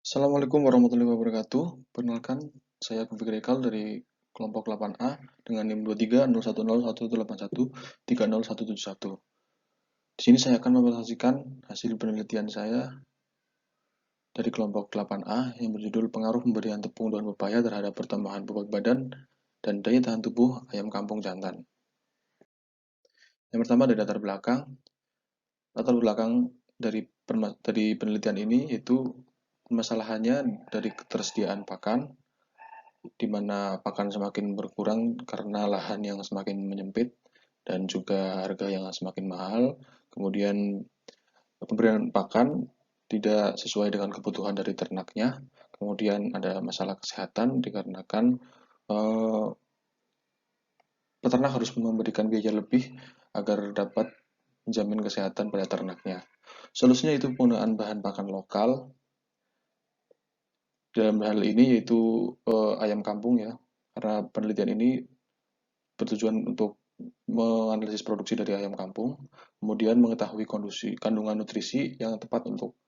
Assalamualaikum warahmatullahi wabarakatuh. Perkenalkan, saya Taufik Rekal dari kelompok 8A dengan NIM 23010181 Di sini saya akan mempresentasikan hasil penelitian saya dari kelompok 8A yang berjudul Pengaruh Pemberian Tepung daun pepaya terhadap pertambahan bobot badan dan daya tahan tubuh ayam kampung jantan. Yang pertama dari latar belakang. Latar belakang dari penelitian ini yaitu permasalahannya dari ketersediaan pakan, di mana pakan semakin berkurang karena lahan yang semakin menyempit dan juga harga yang semakin mahal. Kemudian pemberian pakan tidak sesuai dengan kebutuhan dari ternaknya. Kemudian ada masalah kesehatan dikarenakan peternak harus memberikan biaya lebih agar dapat menjamin kesehatan pada ternaknya. Solusinya itu penggunaan bahan pakan lokal. Dalam hal ini yaitu ayam kampung ya, karena penelitian ini bertujuan untuk menganalisis produksi dari ayam kampung, kemudian mengetahui kondisi kandungan nutrisi yang tepat untuk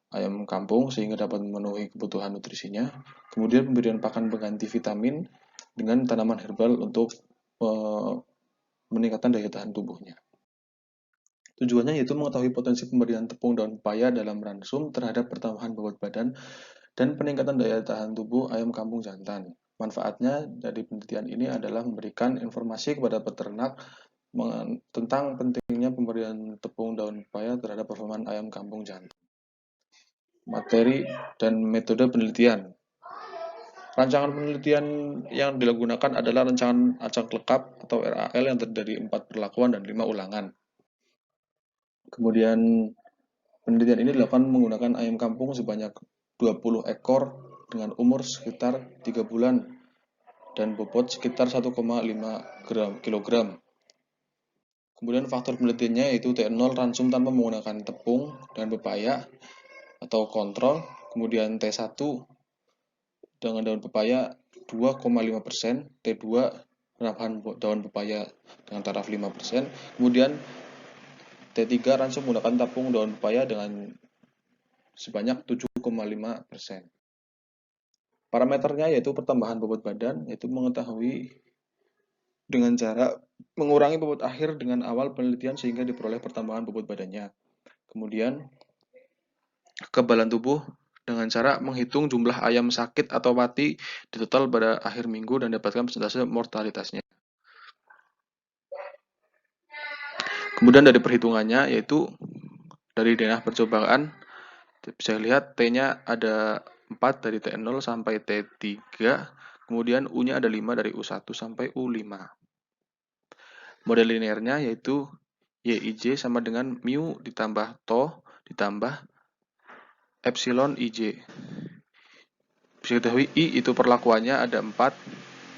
ayam kampung sehingga dapat memenuhi kebutuhan nutrisinya. Kemudian pemberian pakan pengganti vitamin dengan tanaman herbal untuk meningkatkan daya tahan tubuhnya. Tujuannya yaitu mengetahui potensi pemberian tepung daun pepaya dalam ransum terhadap pertambahan bobot badan dan peningkatan daya tahan tubuh ayam kampung jantan. Manfaatnya dari penelitian ini adalah memberikan informasi kepada peternak tentang pentingnya pemberian tepung daun pepaya terhadap performa ayam kampung jantan. Materi dan metode penelitian. Rancangan penelitian yang digunakan adalah rancangan acak lekap atau RAL yang terdiri dari 4 perlakuan dan 5 ulangan. Kemudian penelitian ini dilakukan menggunakan ayam kampung sebanyak 20 ekor dengan umur sekitar 3 bulan dan bobot sekitar 1,5 kg. Kemudian faktor penelitiannya yaitu T0 ransum tanpa menggunakan tepung dan pepaya atau kontrol. Kemudian T1 dengan daun pepaya 2,5%, T2 penambahan daun pepaya dengan taraf 5%. Kemudian T3 ransum menggunakan tepung daun pepaya dengan sebanyak 7,5%. Parameternya yaitu pertambahan bobot badan, yaitu mengetahui dengan cara mengurangi bobot akhir dengan awal penelitian sehingga diperoleh pertambahan bobot badannya. Kemudian kekebalan tubuh dengan cara menghitung jumlah ayam sakit atau mati di total pada akhir minggu dan dapatkan persentase mortalitasnya. Kemudian dari perhitungannya yaitu dari denah percobaan bisa lihat T-nya ada 4 dari T0 sampai T3, kemudian U-nya ada 5 dari U1 sampai U5. Model linearnya yaitu YIJ sama dengan mu ditambah to ditambah epsilon IJ. Bisa diketahui I itu perlakuannya ada 4,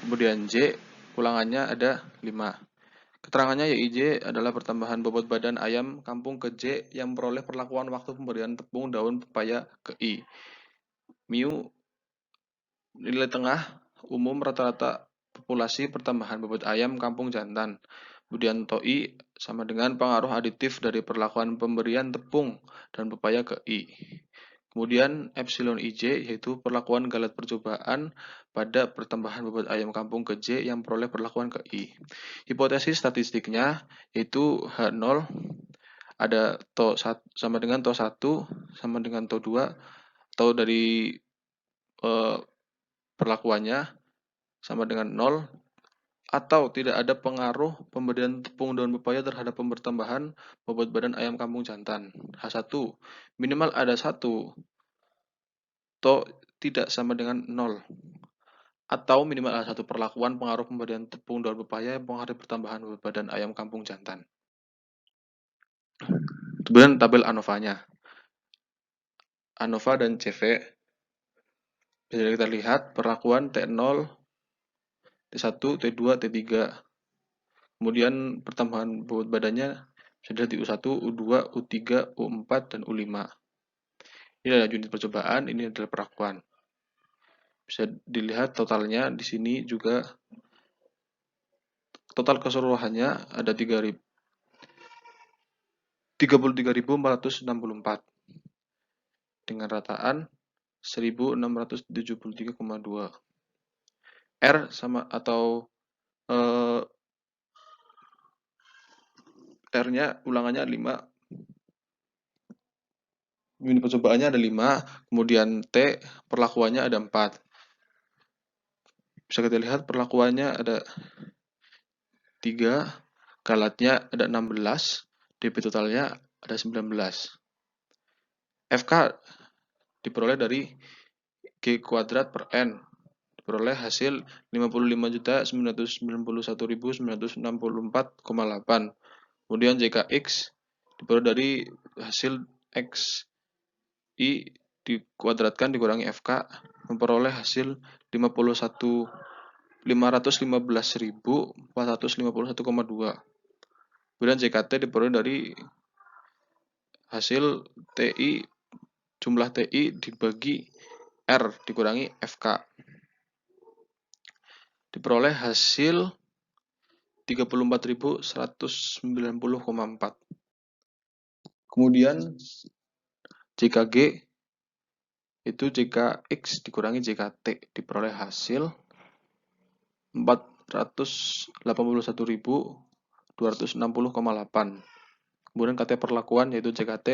kemudian J ulangannya ada 5. Keterangannya YIJ adalah pertambahan bobot badan ayam kampung ke J yang memperoleh perlakuan waktu pemberian tepung daun pepaya ke I. Mu nilai tengah umum rata-rata populasi pertambahan bobot ayam kampung jantan. Kemudian TOI sama dengan pengaruh aditif dari perlakuan pemberian tepung dan pepaya ke I. Kemudian epsilon IJ yaitu perlakuan galat percobaan pada pertambahan bobot ayam kampung ke J yang memperoleh perlakuan ke I. Hipotesis statistiknya yaitu H0 ada to sama dengan to 1 sama dengan to 2 atau dari perlakuannya sama dengan 0 atau tidak ada pengaruh pemberian tepung daun pepaya terhadap pertambahan bobot badan ayam kampung jantan. H1 minimal ada 1 atau tidak sama dengan 0 atau minimal ada 1 perlakuan pengaruh pemberian tepung daun pepaya yang mempengaruhi pertambahan bobot badan ayam kampung jantan. Kemudian tabel ANOVA-nya. ANOVA dan CV bisa kita lihat perlakuan T0, T1, T2, T3. Kemudian pertambahan bobot badannya sudah di U1, U2, U3, U4, dan U5. Ini adalah unit percobaan, ini adalah perlakuan. Bisa dilihat totalnya di sini juga total keseluruhannya ada 33.464 dengan rataan 1673,2. R sama atau R-nya ulangannya 5, unit percobaannya ada 5, kemudian T perlakuannya ada 4. Bisa kita lihat perlakuannya ada 3, galatnya ada 16, DP totalnya ada 19. FK diperoleh dari G kuadrat per N, diperoleh hasil 55.991.964,8. Kemudian JKX diperoleh dari hasil X I dikuadratkan dikurangi FK, memperoleh hasil 515.451,2. Kemudian JKT diperoleh dari hasil TI, jumlah TI dibagi R dikurangi FK. Diperoleh hasil 34.190,4. Kemudian JKG itu JKX dikurangi JKT, diperoleh hasil 481.260,8. Kemudian KT perlakuan yaitu JKT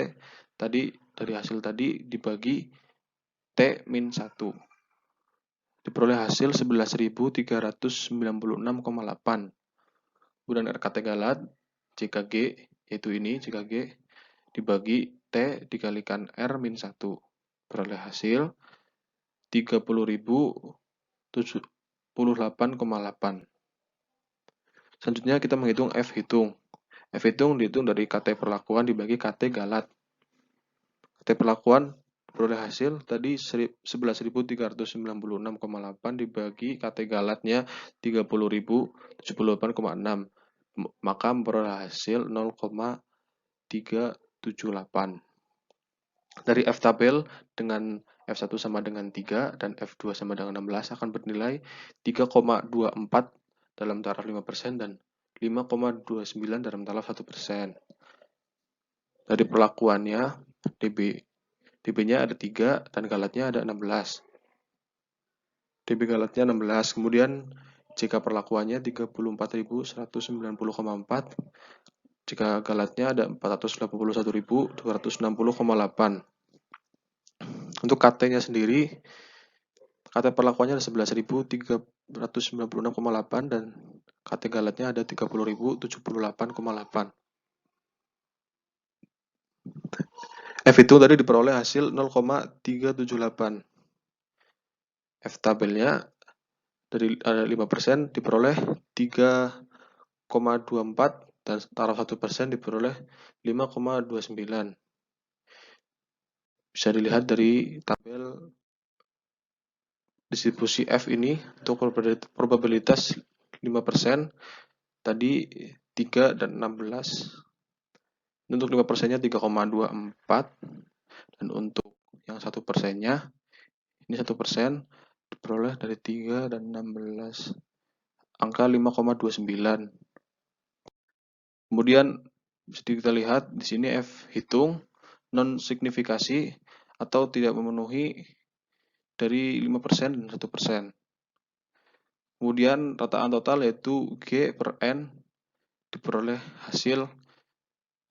tadi dari hasil tadi dibagi T-1. Diperoleh hasil 11.396,8. Kemudian RKT galat JKG yaitu ini JKG dibagi T dikalikan R-1. Peroleh hasil 30.078,8. Selanjutnya kita menghitung F hitung. F hitung dihitung dari KT perlakuan dibagi KT galat. KT perlakuan peroleh hasil tadi 11.396,8 dibagi KT galatnya 30.078,6. Maka memperoleh hasil 0,378. Dari F tabel dengan F1 sama dengan 3 dan F2 sama dengan 16 akan bernilai 3,24 dalam taraf 5% dan 5,29 dalam taraf 1%. Dari perlakuannya DB-nya ada 3 dan galatnya ada 16. DB galatnya 16, kemudian jika perlakuannya 34.190,4, jika galatnya ada 481.260,8. Untuk KT-nya sendiri, KT perlakuannya ada 11.396,8 dan KT galatnya ada 30.078,8. F itu tadi diperoleh hasil 0,378. F tabelnya dari ada 5% diperoleh 3,24 dan taraf 1% diperoleh 5,29. Bisa dilihat dari tabel distribusi F ini untuk probabilitas 5% tadi 3 dan 16. Untuk 5%-nya 3,24 dan untuk yang 1%-nya ini 1% diperoleh dari 3 dan 16 angka 5,29. Kemudian bisa kita lihat di sini F hitung non signifikasi atau tidak memenuhi dari 5% dan 1%. Kemudian rataan total yaitu G per N diperoleh hasil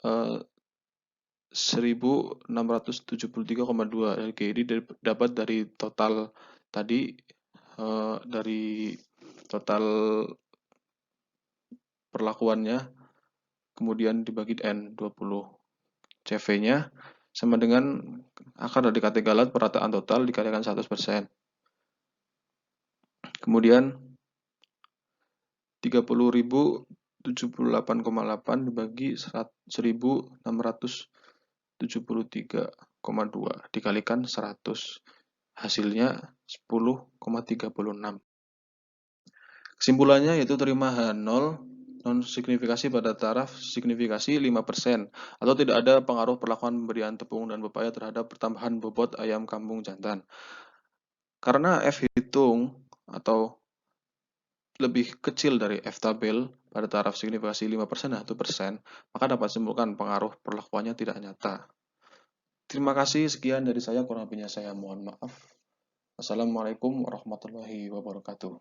1.673,2. G ini dapat dari total tadi dari total perlakuannya kemudian dibagi N 20. CV-nya sama dengan akar dari KT galat perataan total dikalikan 100%. Kemudian 30.078,8 dibagi 1.673,2 dikalikan 100. Hasilnya 10,36. Kesimpulannya yaitu terima H0 non signifikasi pada taraf signifikasi 5% atau tidak ada pengaruh perlakuan pemberian tepung dan pepaya terhadap pertambahan bobot ayam kampung jantan. Karena F hitung atau lebih kecil dari F tabel pada taraf signifikasi 5% dan 1%, maka dapat disimpulkan pengaruh perlakuannya tidak nyata. Terima kasih, sekian dari saya, kurang lebihnya saya mohon maaf. Assalamualaikum warahmatullahi wabarakatuh.